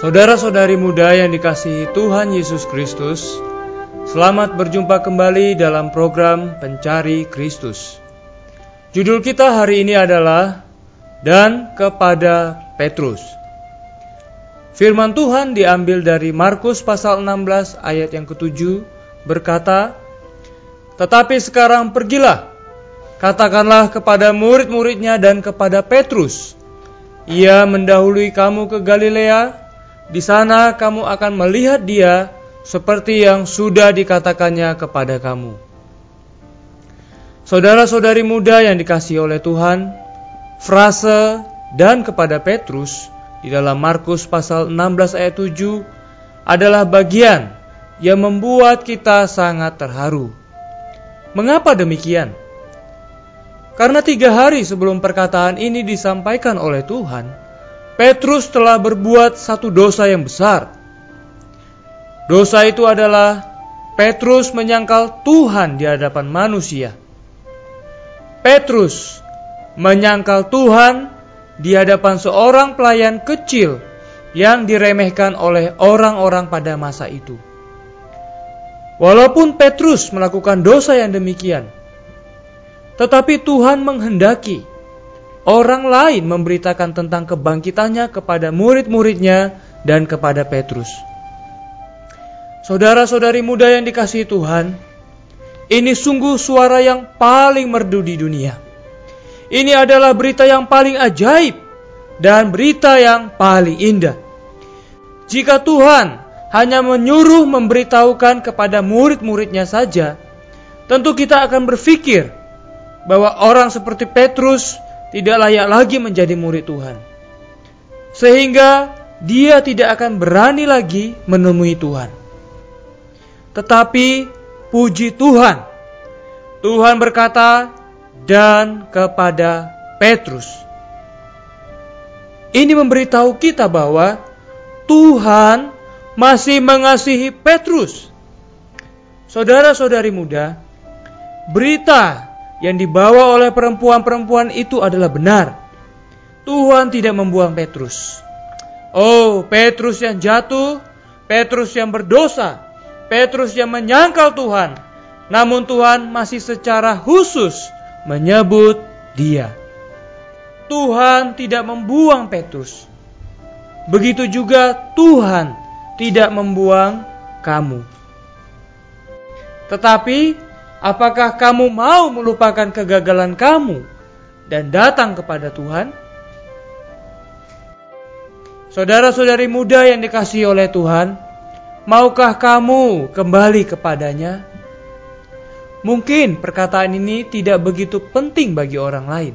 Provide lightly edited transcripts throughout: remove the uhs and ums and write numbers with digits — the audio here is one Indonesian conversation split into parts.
Saudara-saudari muda yang dikasihi Tuhan Yesus Kristus, selamat berjumpa kembali dalam program Pencari Kristus. Judul kita hari ini adalah Dan kepada Petrus. Firman Tuhan diambil dari Markus pasal 16 ayat yang ke-7 berkata, "Tetapi sekarang pergilah, katakanlah kepada murid-muridnya dan kepada Petrus, ia mendahului kamu ke Galilea. Di sana kamu akan melihat dia seperti yang sudah dikatakannya kepada kamu." Saudara-saudari muda yang dikasihi oleh Tuhan, frase "dan kepada Petrus" di dalam Markus pasal 16 ayat 7 adalah bagian yang membuat kita sangat terharu. Mengapa demikian? Karena 3 hari sebelum perkataan ini disampaikan oleh Tuhan, Petrus telah berbuat satu dosa yang besar. Dosa itu adalah Petrus menyangkal Tuhan di hadapan manusia. Petrus menyangkal Tuhan di hadapan seorang pelayan kecil yang diremehkan oleh orang-orang pada masa itu. Walaupun Petrus melakukan dosa yang demikian, tetapi Tuhan menghendaki orang lain memberitakan tentang kebangkitannya kepada murid-muridnya dan kepada Petrus. Saudara-saudari muda yang dikasihi Tuhan, ini sungguh suara yang paling merdu di dunia. Ini adalah berita yang paling ajaib dan berita yang paling indah. Jika Tuhan hanya menyuruh memberitahukan kepada murid-muridnya saja, tentu kita akan berpikir bahwa orang seperti Petrus tidak layak lagi menjadi murid Tuhan, sehingga dia tidak akan berani lagi menemui Tuhan. Tetapi puji Tuhan, Tuhan berkata, "Dan kepada Petrus." Ini memberitahu kita bahwa Tuhan masih mengasihi Petrus. Saudara-saudari muda, berita yang dibawa oleh perempuan-perempuan itu adalah benar. Tuhan tidak membuang Petrus. Oh, Petrus yang jatuh, Petrus yang berdosa, Petrus yang menyangkal Tuhan. Namun Tuhan masih secara khusus menyebut dia. Tuhan tidak membuang Petrus. Begitu juga Tuhan tidak membuang kamu. Tetapi apakah kamu mau melupakan kegagalan kamu dan datang kepada Tuhan? Saudara-saudari muda yang dikasihi oleh Tuhan, maukah kamu kembali kepadanya? Mungkin perkataan ini tidak begitu penting bagi orang lain,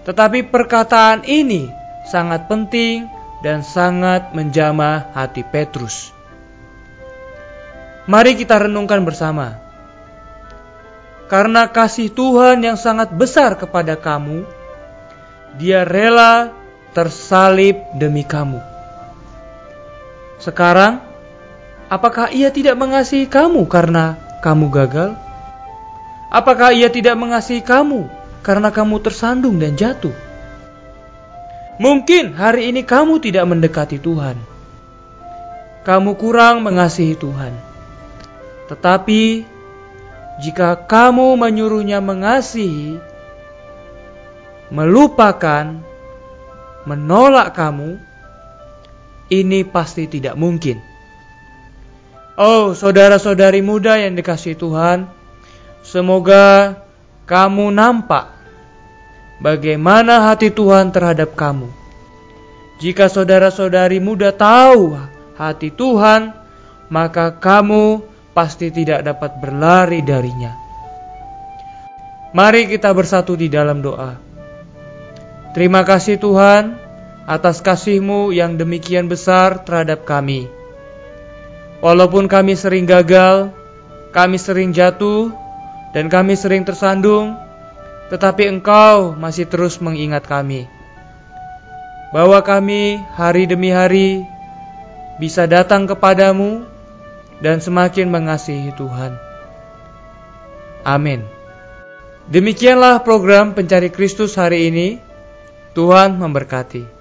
tetapi perkataan ini sangat penting dan sangat menjamah hati Petrus. Mari kita renungkan bersama. Karena kasih Tuhan yang sangat besar kepada kamu, Dia rela tersalib demi kamu. Sekarang, apakah Ia tidak mengasihi kamu karena kamu gagal? Apakah Ia tidak mengasihi kamu karena kamu tersandung dan jatuh? Mungkin hari ini kamu tidak mendekati Tuhan. Kamu kurang mengasihi Tuhan. Tetapi jika kamu menyuruhnya mengasihi, melupakan, menolak kamu, ini pasti tidak mungkin. Oh, saudara-saudari muda yang dikasihi Tuhan, semoga kamu nampak bagaimana hati Tuhan terhadap kamu. Jika saudara-saudari muda tahu hati Tuhan, maka kamu pasti tidak dapat berlari darinya. Mari kita bersatu di dalam doa. Terima kasih Tuhan atas kasih-Mu yang demikian besar terhadap kami. Walaupun kami sering gagal, kami sering jatuh, dan kami sering tersandung, tetapi Engkau masih terus mengingat kami. Bahwa kami hari demi hari bisa datang kepadamu dan semakin mengasihi Tuhan. Amin. Demikianlah program Pencari Kristus hari ini. Tuhan memberkati.